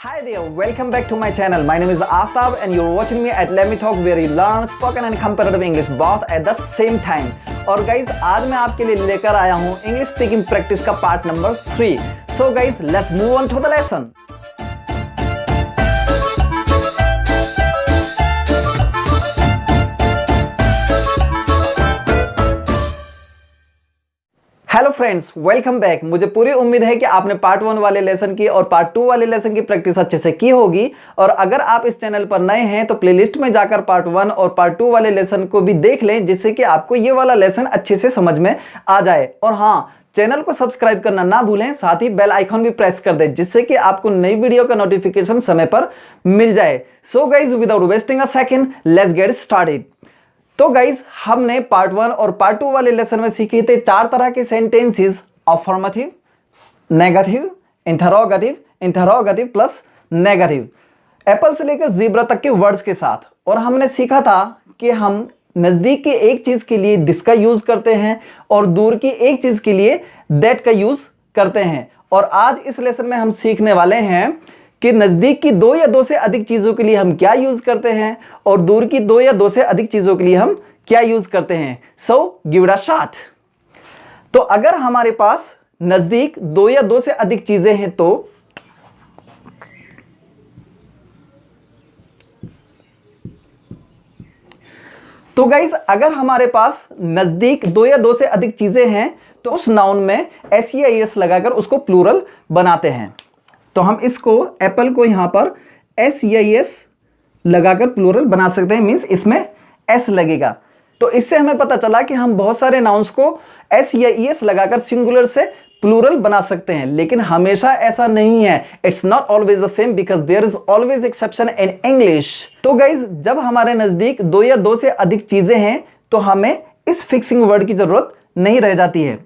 Hi there, welcome back to my channel. My name is Aftab and you're watching me at Let Me Talk where you learn spoken and comparative English both at the same time. और guys, आज मैं आपके लिए लेकर आया हूँ English speaking practice का part number 3. So guys, let's move on to the lesson. Hello friends, welcome back. मुझे पूरी उम्मीद है कि आपने पार्ट 1 वाले लेसन की और पार्ट 2 वाले लेसन की प्रैक्टिस अच्छे से की होगी। और अगर आप इस चैनल पर नए हैं तो प्लेलिस्ट में जाकर पार्ट 1 और पार्ट 2 वाले लेसन को भी देख लें, जिससे कि आपको ये वाला लेसन अच्छे से समझ में आ जाए। और हाँ, चैनल को सब्सक्राइब करना ना भूलें, साथ ही बेल आइकॉन भी प्रेस कर दें, जिससे कि आपको नई वीडियो का नोटिफिकेशन समय पर मिल जाए। So guys, without wasting a second, let's get started. तो गाइज, हमने पार्ट 1 और पार्ट 2 वाले लेसन में सीखे थे 4 तरह के sentences: affirmative, negative, interrogative, interrogative plus negative, Apple से लेकर ज़ीब्रा तक के वर्ड्स के साथ। और हमने सीखा था कि हम नजदीक की एक चीज के लिए दिस का यूज करते हैं और दूर की एक चीज के लिए दैट का यूज करते हैं। और आज इस लेसन में हम सीखने वाले हैं कि नजदीक की 2 या 2 से अधिक चीजों के लिए हम क्या यूज करते हैं और दूर की 2 या 2 से अधिक चीजों के लिए हम क्या यूज करते हैं। So give it a shot. तो अगर हमारे पास नजदीक 2 या 2 से अधिक चीजें हैं तो गाइस, अगर हमारे पास नजदीक 2 या 2 से अधिक चीजें हैं तो उस नाउन में SEIS लगाकर उसको प्लूरल बनाते हैं। तो हम इसको एप्पल को यहां पर SEIS लगाकर प्लूरल बना सकते हैं, मींस इसमें S लगेगा। तो इससे हमें पता चला कि हम बहुत सारे नाउन्स को SEIS लगाकर सिंगुलर से प्लूरल बना सकते हैं, लेकिन हमेशा ऐसा नहीं है। It's not always the same because there is always exception in English. तो गाइज, जब हमारे नजदीक 2 या 2 से अधिक चीजें हैं तो हमें इस फिक्सिंग वर्ड की जरूरत नहीं रह जाती है,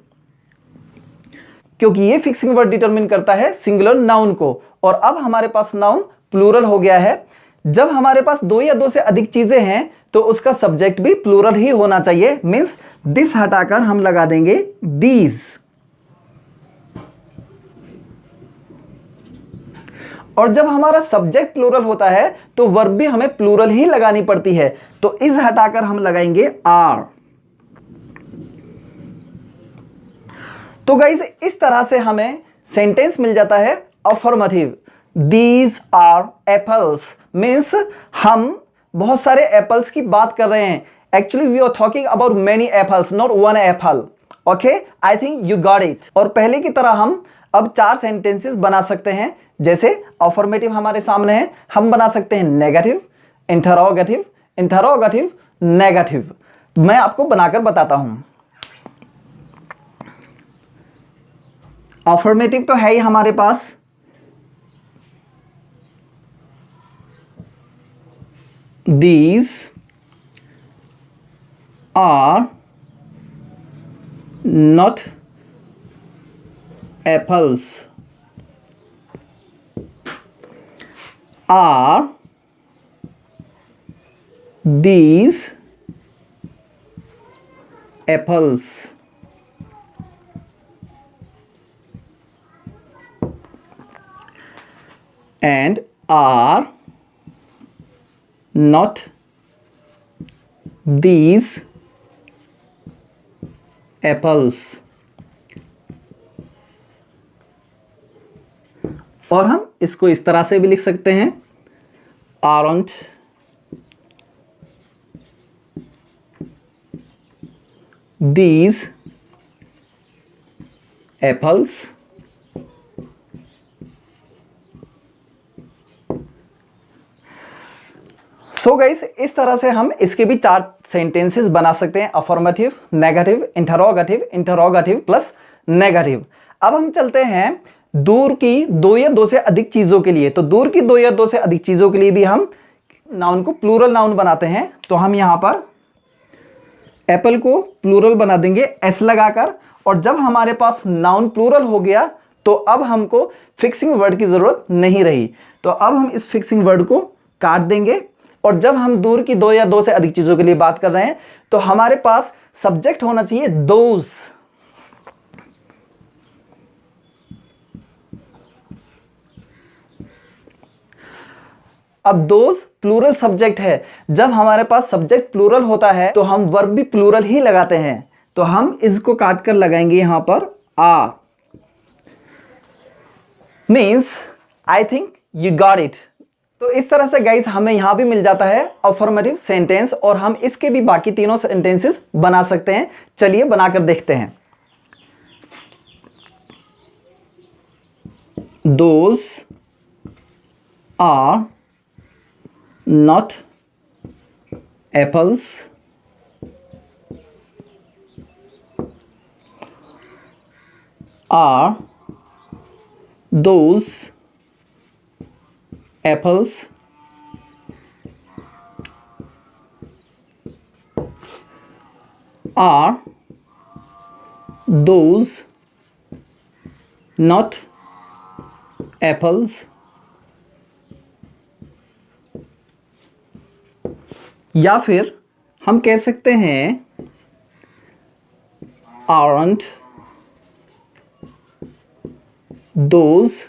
क्योंकि ये फिक्सिंग वर्ड डिटरमिन करता है सिंगुलर नाउन को। और अब हमारे पास नाउन प्लूरल हो गया है। जब हमारे पास 2 या 2 से अधिक चीजें हैं तो उसका सब्जेक्ट भी प्लूरल ही होना चाहिए, मींस दिस हटाकर हम लगा देंगे दीज। और जब हमारा सब्जेक्ट प्लूरल होता है तो वर्ब भी हमें प्लूरल ही लगानी पड़ती है। तो इस हटाकर हम लगाएंगे आर। तो गाइज, इस तरह से हमें सेंटेंस मिल जाता है affirmative. These are apples means हम बहुत सारे एप्पल्स की बात कर रहे हैं। Actually we are talking about many apples, not one apple. Okay, I think you got it. और पहले की तरह हम अब 4 सेंटेंसेस बना सकते हैं। जैसे अफर्मेटिव हमारे सामने है, हम बना सकते हैं नेगेटिव, इंटरोगेटिव, इंटरोगेटिव, नेगेटिव। मैं आपको बनाकर बताता हूं। अफर्मेटिव तो है ही हमारे पास। These are not apples. Are these apples? And are not these apples? और हम इसको इस तरह से भी लिख सकते हैं, aren't these apples? So guys, इस तरह से हम इसके भी 4 सेंटेंसेस बना सकते हैं: affirmative, negative, interrogative, interrogative plus negative. अब हम चलते हैं दूर की 2 या 2 से अधिक चीजों के लिए। तो दूर की 2 या 2 से अधिक चीजों के लिए भी हम नाउन को प्लूरल नाउन बनाते हैं। तो हम यहां पर एप्पल को प्लूरल बना देंगे S लगाकर। और जब हमारे पास नाउन प्लूरल हो गया तो अब हमको फिक्सिंग वर्ड की जरूरत नहीं रही। तो अब हम इस फिक्सिंग वर्ड को काट देंगे और जब हम दूर की 2 या 2 से अधिक चीजों के लिए बात कर रहे हैं तो हमारे पास सब्जेक्ट होना चाहिए दोज। अब दोज प्लूरल सब्जेक्ट है। जब हमारे पास सब्जेक्ट प्लूरल होता है तो हम वर्ब भी प्लूरल ही लगाते हैं। तो हम इसको काट कर लगाएंगे यहां पर आ। Means I think you got it. तो इस तरह से गाइस हमें यहां भी मिल जाता है अफर्मेटिव सेंटेंस, और हम इसके भी बाकी तीनों सेंटेंसेस बना सकते हैं। चलिए बनाकर देखते हैं। Those are not apples. Are those apples? Are those not apples? या फिर हम कह सकते हैं aren't those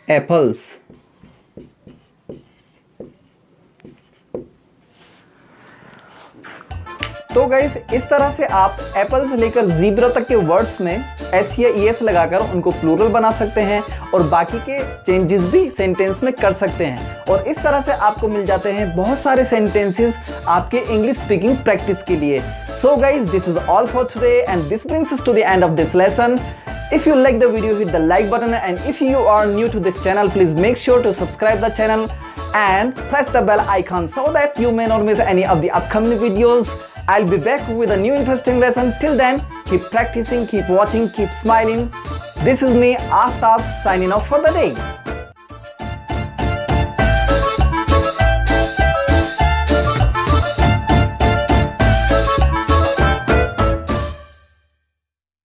apples? तो गाइस इस तरह से आप एप्पल से लेकर ज़ीब्रा तक के वर्ड्स में एस या ईएस लगाकर उनको प्लूरल बना सकते हैं और बाकी के चेंजेस भी सेंटेंस में कर सकते हैं। और इस तरह से आपको मिल जाते हैं बहुत सारे सेंटेंसेस आपके इंग्लिश स्पीकिंग प्रैक्टिस के लिए। So guys this is all for today and this brings us to the end of this lesson. If you like the video, hit the like button, and if you are new to this channel, please make sure to subscribe the channel and press the bell icon so that you may not miss any of the upcoming videos. I'll be back with a new interesting lesson. Till then, keep practicing, keep watching, keep smiling. This is me, Aftab, signing off for the day.